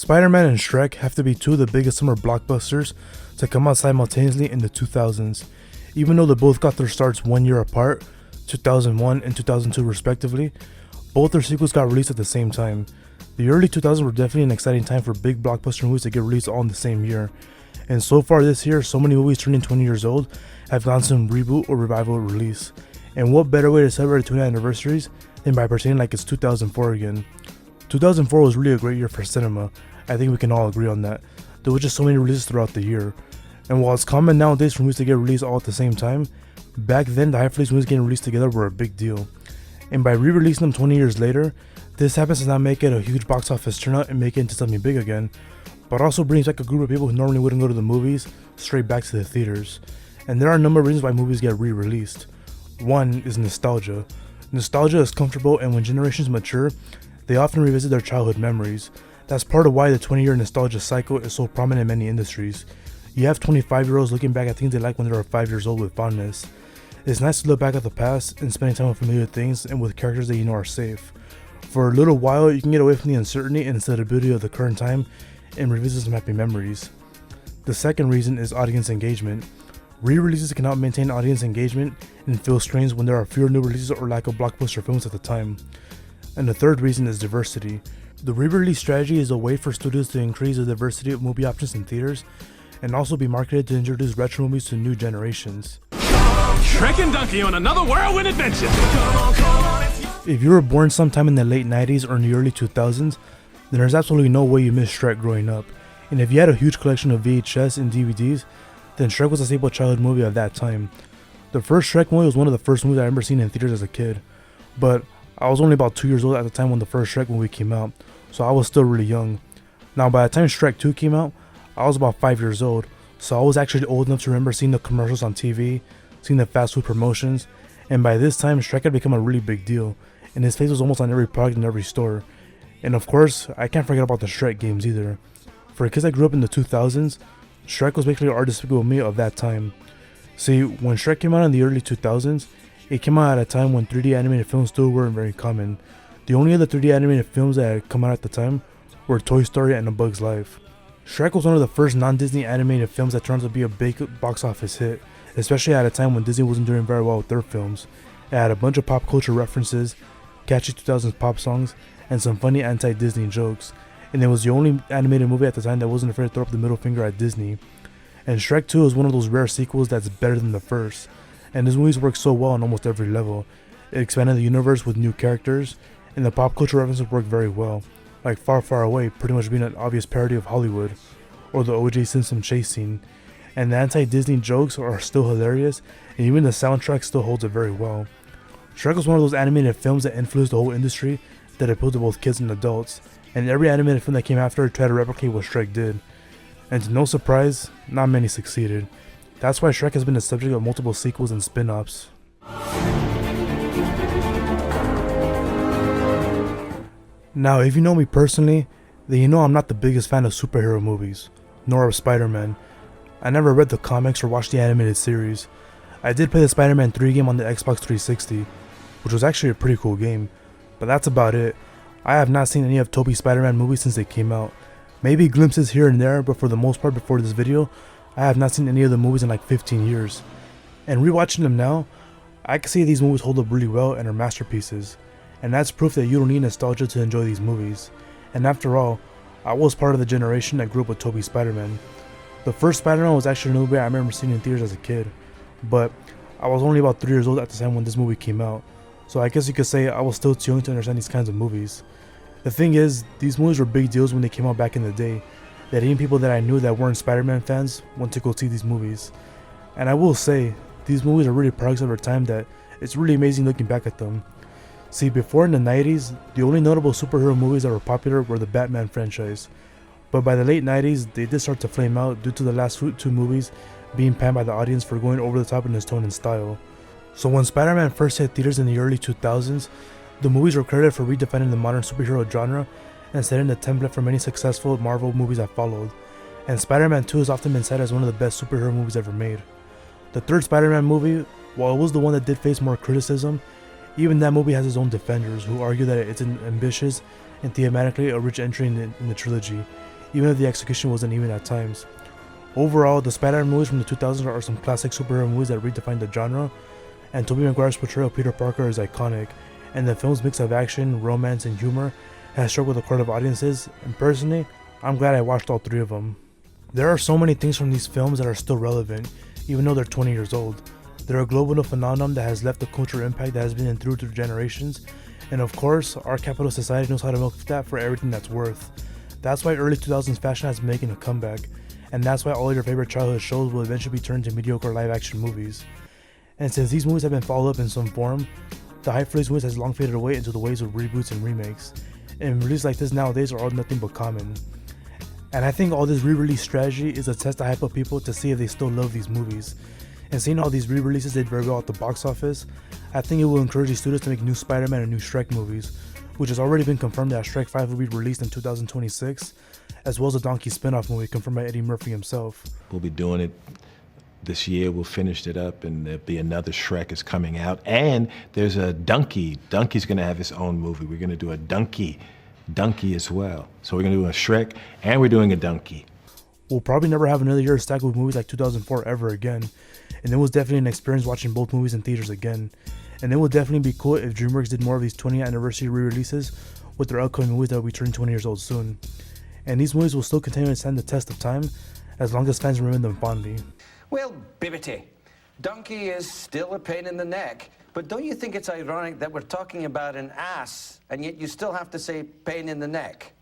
Spider-Man and Shrek have to be two of the biggest summer blockbusters to come out simultaneously in the 2000s. Even though they both got their starts 1 year apart, 2001 and 2002 respectively, both their sequels got released at the same time. The early 2000s were definitely an exciting time for big blockbuster movies to get released all in the same year. And so far this year, so many movies turning 20 years old have gone some reboot or revival release. And what better way to celebrate 20th anniversaries than by pretending like it's 2004 again. 2004 was really a great year for cinema. I think we can all agree on that. There were just so many releases throughout the year. And while it's common nowadays for movies to get released all at the same time, back then the Netflix movies getting released together were a big deal. And by re-releasing them 20 years later, this happens to not make it a huge box office turnout and make it into something big again, but also brings back a group of people who normally wouldn't go to the movies straight back to the theaters. And there are a number of reasons why movies get re-released. One is nostalgia. Nostalgia is comfortable, and when generations mature, they often revisit their childhood memories. That's part of why the 20-year nostalgia cycle is so prominent in many industries. You have 25-year-olds looking back at things they liked when they were 5 years old with fondness. It's nice to look back at the past and spending time with familiar things and with characters that you know are safe. For a little while, you can get away from the uncertainty and instability of the current time and revisit some happy memories. The second reason is audience engagement. Re-releases cannot maintain audience engagement and fill screens when there are fewer new releases or lack of blockbuster films at the time. And the third reason is diversity. The re-release strategy is a way for studios to increase the diversity of movie options in theaters and also be marketed to introduce retro movies to new generations. Shrek and Donkey on another whirlwind adventure! If you were born sometime in the late 90s or in the early 2000s, then there's absolutely no way you missed Shrek growing up. And if you had a huge collection of VHS and DVDs, then Shrek was a staple childhood movie of that time. The first Shrek movie was one of the first movies I remember seeing in theaters as a kid, but I was only about 2 years old at the time when the first Shrek movie came out, so I was still really young. Now by the time Shrek 2 came out, I was about 5 years old, so I was actually old enough to remember seeing the commercials on TV, seeing the fast food promotions, and by this time Shrek had become a really big deal, and his face was almost on every product in every store. And of course, I can't forget about the Shrek games either. For kids that grew up in the 2000s, Shrek was basically our Despicable Me of that time. See, when Shrek came out in the early 2000s, it came out at a time when 3D animated films still weren't very common. The only other 3D animated films that had come out at the time were Toy Story and A Bug's Life. Shrek was one of the first non-Disney animated films that turned out to be a big box office hit, especially at a time when Disney wasn't doing very well with their films. It had a bunch of pop culture references, catchy 2000s pop songs, and some funny anti-Disney jokes, and it was the only animated movie at the time that wasn't afraid to throw up the middle finger at Disney. And Shrek 2 is one of those rare sequels that's better than the first, and this movie's worked so well on almost every level. It expanded the universe with new characters, and the pop culture references worked very well, like Far Far Away pretty much being an obvious parody of Hollywood, or the O.J. Simpson chase scene. And the anti-Disney jokes are still hilarious, and even the soundtrack still holds it very well. Shrek was one of those animated films that influenced the whole industry that appealed to both kids and adults, and every animated film that came after tried to replicate what Shrek did. And to no surprise, not many succeeded. That's why Shrek has been the subject of multiple sequels and spin-offs. Now, if you know me personally, then you know I'm not the biggest fan of superhero movies, nor of Spider-Man. I never read the comics or watched the animated series. I did play the Spider-Man 3 game on the Xbox 360, which was actually a pretty cool game, but that's about it. I have not seen any of Tobey's Spider-Man movies since they came out. Maybe glimpses here and there, but for the most part before this video, I have not seen any of the movies in like 15 years. And rewatching them now, I can see these movies hold up really well and are masterpieces. And that's proof that you don't need nostalgia to enjoy these movies. And after all, I was part of the generation that grew up with Tobey's Spider-Man. The first Spider-Man was actually a movie I remember seeing in theaters as a kid, but I was only about 3 years old at the time when this movie came out, so I guess you could say I was still too young to understand these kinds of movies. The thing is, these movies were big deals when they came out back in the day, that even people that I knew that weren't Spider-Man fans went to go see these movies. And I will say, these movies are really products of their time that it's really amazing looking back at them. See, before in the 90s, the only notable superhero movies that were popular were the Batman franchise. But by the late 90s, they did start to flame out due to the last two movies being panned by the audience for going over the top in its tone and style. So when Spider-Man first hit theaters in the early 2000s, the movies were credited for redefining the modern superhero genre and setting the template for many successful Marvel movies that followed. And Spider-Man 2 has often been cited as one of the best superhero movies ever made. The third Spider-Man movie, while it was the one that did face more criticism, even that movie has its own defenders who argue that it's an ambitious and thematically a rich entry in the trilogy. even if the execution wasn't even at times. Overall, the Spider-Man movies from the 2000s are some classic superhero movies that redefined the genre, and Tobey Maguire's portrayal of Peter Parker is iconic, and the film's mix of action, romance, and humor has struck with a crowd of audiences, and personally, I'm glad I watched all three of them. There are so many things from these films that are still relevant, even though they're 20 years old. They're a global phenomenon that has left a cultural impact that has been endured through generations, and of course, our capitalist society knows how to milk that for everything that's worth. That's why early 2000s fashion has been making a comeback, and that's why all of your favorite childhood shows will eventually be turned into mediocre live-action movies. And since these movies have been followed up in some form, the hype for these movies has long faded away into the waves of reboots and remakes, and releases like this nowadays are all nothing but common. And I think all this re-release strategy is a test to hype up people to see if they still love these movies. And seeing all these re-releases did very well at the box office, I think it will encourage these studios to make new Spider-Man and new Shrek movies, which has already been confirmed that Shrek 5 will be released in 2026, as well as a Donkey spin-off movie confirmed by Eddie Murphy himself. We'll be doing it this year. We'll finish it up, and there'll be another Shrek is coming out. And there's a Donkey. Donkey's going to have his own movie. We're going to do a Donkey as well. So we're going to do a Shrek, and we're doing a Donkey. We'll probably never have another year stacked with movies like 2004 ever again. And it was definitely an experience watching both movies in theaters again. And it would definitely be cool if DreamWorks did more of these 20th anniversary re-releases with their upcoming movies that will be turning 20 years old soon. And these movies will still continue to stand the test of time as long as fans remember them fondly. Well, Bibbity, Donkey is still a pain in the neck, but don't you think it's ironic that we're talking about an ass, and yet you still have to say pain in the neck?